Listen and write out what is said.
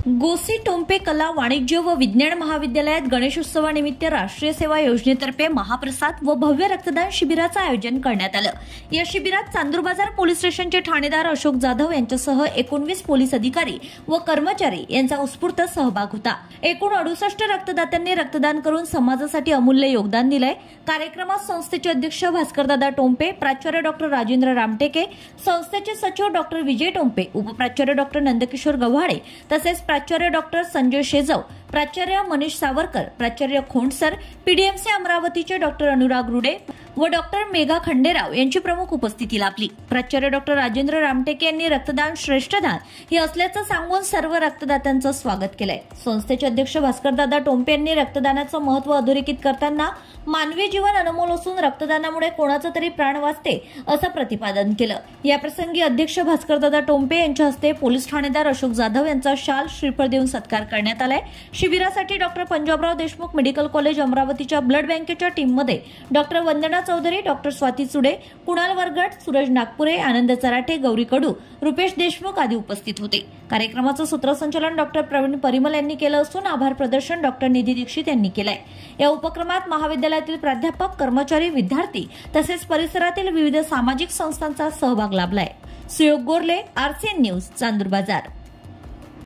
गोसी टोंपे कला वाणिज्य व विज्ञान महाविद्यालयात गणेशोत्सवानिमित्त राष्ट्रीय सेवा योजनेतर्फे महाप्रसाद व भव्य रक्तदान शिबिराचं आयोजन करण्यात आलं। या शिबिरात चांदूरबाजार पोलीस स्टेशनचे ठाणेदार अशोक जाधव यांच्यासह 19 पोलीस अधिकारी व कर्मचारी यांचा उत्स्फूर्त सहभाग होता। एकूण 68 रक्तदात्यांनी रक्तदान करून समाजासाठी अमूल्य योगदान दिलंय। कार्यक्रमात संस्थेचे अध्यक्ष भास्करदादा टोंपे, प्राचार्य डॉक्टर राजेंद्र रामटेके, संस्थेचे सचिव डॉक्टर विजय टोंपे, उपप्राचार्य डॉक्टर नंदकिशोर गव्हाडे तसेच प्राचार्य डॉक्टर संजय शेजव, प्राचार्य मनीष सावरकर, प्राचार्य खोंडसर, पीडीएमसी अमरावतीचे डॉक्टर अनुराग रुडे व डॉक्टर मेघा खंडेराव यांची प्रमुख उपस्थिती लाभली। प्राचार्य डॉक्टर राजेंद्र रामटेके यांनी रक्तदान श्रेष्ठदान हे असल्याचं सांगून सर्व रक्तदात्यांचं स्वागत केलंय। संस्थेचे अध्यक्ष भास्करदादा टोंपे यांनी रक्तदानाचं महत्त्व अधोरेखित करताना मानवी जीवन अनमोल असून रक्तदानामुळे कोणाचा तरी प्राण वाचते असं प्रतिपादन केलं। या प्रसंगी अध्यक्ष भास्करदादा टोंपे यांच्या हस्ते पोलीस ठाणेदार अशोक जाधव यांचा शाल श्रीफळ देऊन सत्कार करण्यात आलाय। शिबिरासाठी doctor Panjabrao Deshmukh medical college अमरावतीच्या ब्लड बँकेच्या टीममध्ये डॉक्टर वंदना चौधरी, डॉक्टर स्वाती चुडे, कुणाल वरगट, सूरज नागपुरे, आनंद चराठे, गौरी कडू, रुपेश देशमुख आदी उपस्थित होते। कार्यक्रमाचं सूत्रसंचालन डॉक्टर प्रवीण परिमल यांनी केलं असून आभार प्रदर्शन डॉक्टर निधी दीक्षित यांनी केलंय। या उपक्रमात महाविद्यालयातील प्राध्यापक, कर्मचारी, विद्यार्थी तसेच परिसरातील विविध सामाजिक संस्थांचा सहभाग लाभलाय। सुयोग गोरले, आरसीएन न्यूज, चांदूर बाजार।